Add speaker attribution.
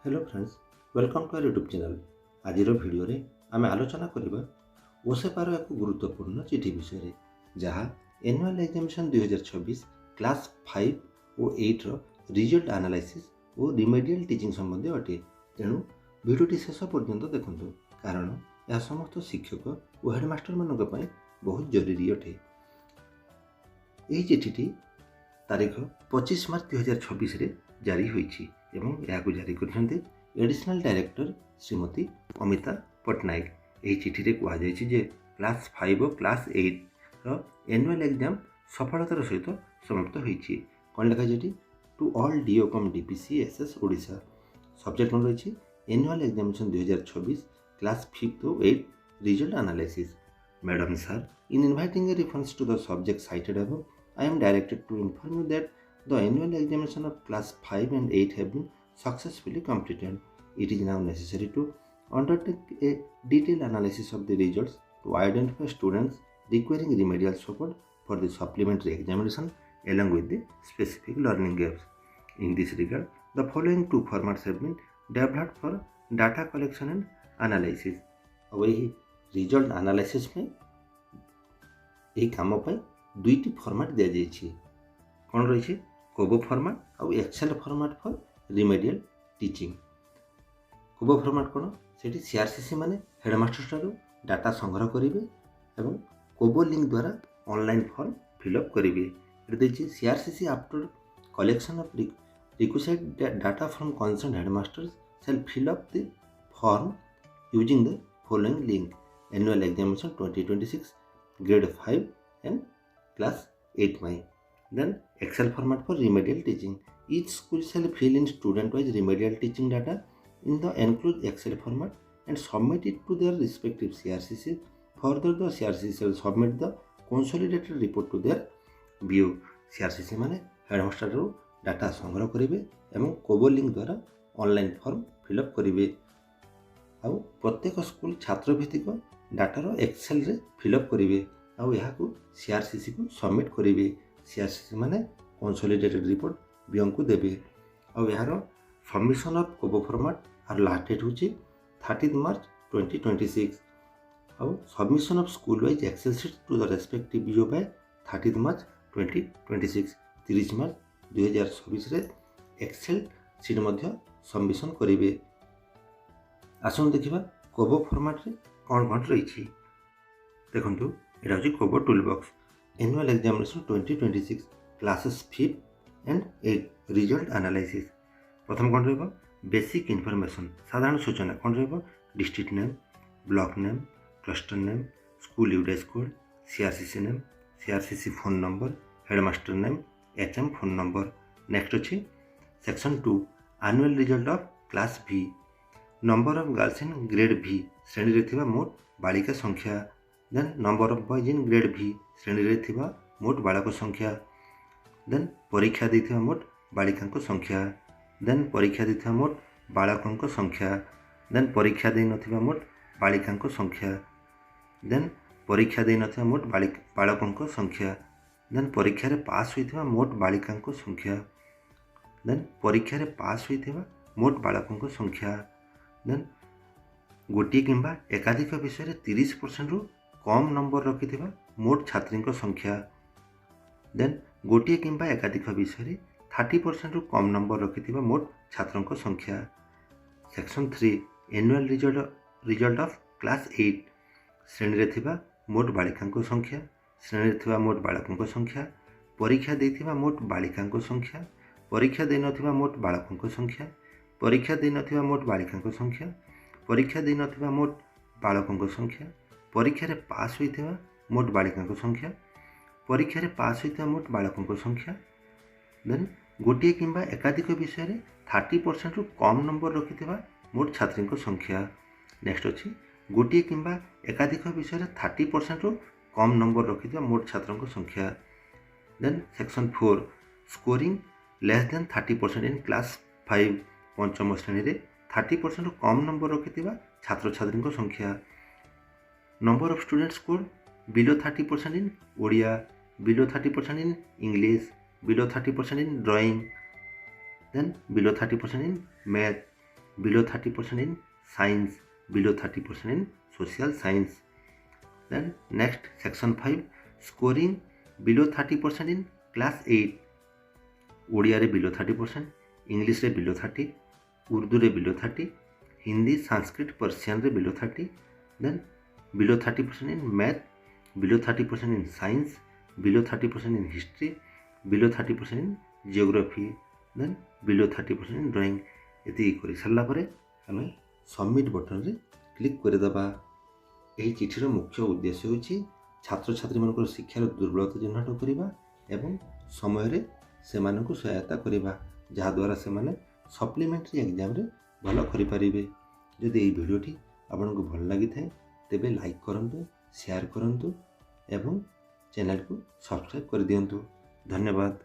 Speaker 1: Hello friends, welcome to our YouTube channel. आज video रे आमे आलोचना करिबा ओसेपार एक गुरुत्वपूर्ण चिठी विषय जहाँ एनुअल एग्जामिनेशन 2026 क्लास 5 और 8 रो रिजल्ट एनालिसिस और रिमेडियल टीचिंग संबंधी अटे। तेणु भिडियोटी शेष पर्यंत देखंतु कारण यह समस्त शिक्षक और हेडमास्टर मानक पई बहुत जरूरी अटे। यही चिठीटी तारीख 25 मार्च 2026 रे जारी होईछि एवं यह जारी करछन्ते एडिशनल डायरेक्टर श्रीमती अमिता पटनायक। यही चिठी रे कहा जायछि जे क्लास 5 और क्लास 8 रो एनुअल एग्जाम सफलतार सहित समाप्त होईछि। कोन लिखा जेटी to all DO cum DPC SS Odisha. Subject कोन रहिछि annual examination 2026 class 5 to 8 result analysis. Madam sir, in inviting a reference to the subject cited above, I am directed to inform you that the annual examination of class 5 and 8 have been successfully completed. It is now necessary to undertake a detailed analysis of the results to identify students requiring remedial support for the supplementary examination along with the specific learning gaps. In this regard, the following two formats have been developed for data collection and analysis. अब यही result analysis में यही काम पर दुईटी format दिया जाइए। कौन रही है कोबो फॉर्मेट और Excel format for remedial teaching. Kobo format कौन से सीआरसीसी माने हेडमास्टर ठारू डाटा संग्रह करेंगे और कोबो लिंक द्वारा ऑनलाइन फॉर्म फिलअप करेंगे। CRCC after collection of requested data from concern headmasters shall fill up the form using the following link: annual examination 2026 grade 5 and class 8 my. Then excel format for remedial teaching. Each school shall fill in student wise remedial teaching data in the enclosed excel format and submit it to their respective CRCC. Further, the CRCC shall submit the consolidated report to their view. CRCC माने headmaster रो data संग्रह करेंगे एवं कोबो link द्वारा online form fill up करेंगे। आउ प्रत्येक school छात्र भित्तिक डाटार Excel रे फिलअप करेंगे आउ यहाँ को सीआरसीसी को सबमिट करेंगे। सीआरसीसी माने कंसोलिडेटेड रिपोर्ट बीओ को देवे। आउ यार सबमिशन ऑफ कोबो फॉर्मेट आर लास्ट डेट होची 30 मार्च 2026। आउ submission of school wise Excel sheet to the respective BO by 30 March 2026। 30 March 2026 रे एक्सेल शीट मध्य सबमिशन करेंगे। आसन देखा कोबो फॉर्मेट रे कौन कौन रही देखु यहाँ हूँ Kobo tool box annual examination 2026 classes 5 and 8 result analysis. प्रथम कौन रहा बेसिक इनफॉरमेशन साधारण सूचना कौन रहा district name, block name, cluster name, school UDISE code, CRCC name, CRCC phone number, headmaster name, HM phone number. Next अच्छी section 2 annual result of class भी। Number of girls in grade भी श्रेणी रे थिबा मोट बालिका संख्या। Then number of boys in grade भी श्रेणी रे थिबा मोट बालक संख्या। देन परीक्षा देथिबा मोट बालिकांक संख्या। देन परीक्षा देथिबा मोट बालकंक संख्या। देन परीक्षा दे नथिबा मोट बालिकांक संख्या। देन परीक्षा दे नथिबा मोट बालकंक संख्या। देन परीक्षा रे पास होइथिबा मोट बालिकांक संख्या। देन परीक्षा रे पास होइथिबा मोट बालकंक संख्या। देन गोटे किंबा एकाधिक विषय 30% रु कम नंबर रखि मोट छात्री संख्या। देन गोटे किंबा एकाधिक विषय 30% रु कम नंबर रखि मोट छात्रों संख्या। Section 3 annual result of class 8 श्रेणी रे थिबा मोट बालिकांक संख्या, श्रेणी रे थिबा मोट बालकों संख्या, परीक्षा देथिबा मोट बालिकांक संख्या, परीक्षा दे नथिबा मोट बालकों संख्या, परीक्षा दे नथिबा मोट बालिकांक संख्या, परीक्षा दे नथिबा मोट बालकों संख्या, परीक्षा रे पास होइथिबा मोट बालिकांक संख्या, परीक्षा रे पास होइथिबा मोट बालकों संख्या। देन गोटे किंबा एकाधिक विषय 30% रु कम नंबर रखिथिबा मोट छात्रींक संख्या। नेक्स्ट अछि गोटे किंबा एकाधिक विषय 30% रु कम नंबर रखिथिबा मोट छात्रों संख्या। Then section 4 scoring less than 30% in class 5 पंचम श्रेणी रे 30% रु कम नंबर रखिथिबा छात्र छात्री संख्या। Number of student score below 30% in Odia, below 30% in English, below 30% in drawing, then below 30% in math. below 30% in science, below 30% in social science. Then next section 5, scoring below 30% in class 8, Odia रे below 30%, English रे below 30, Urdu रे below 30, Hindi Sanskrit Persian रे below 30, then below 30% in math, below 30% in science, below 30% in history, below 30% in geography, then below 30% in drawing. ये कर सारा आम submit button रे click करदेबा। यही चिठीर मुख्य उद्देश्य होछि छात्र छात्री मान शिक्षार दुर्बलता चिन्हट करवा एवं समय से सहायता करवा, जहाद्वारा से सप्लीमेंटरी एग्जाम रे भल करें। जदि ये भिडियोटी आपको भल लगी थाए तेबे लाइक करंतु, शेयर करंतु एवं चैनल को सब्सक्राइब कर दियंतु। धन्यवाद।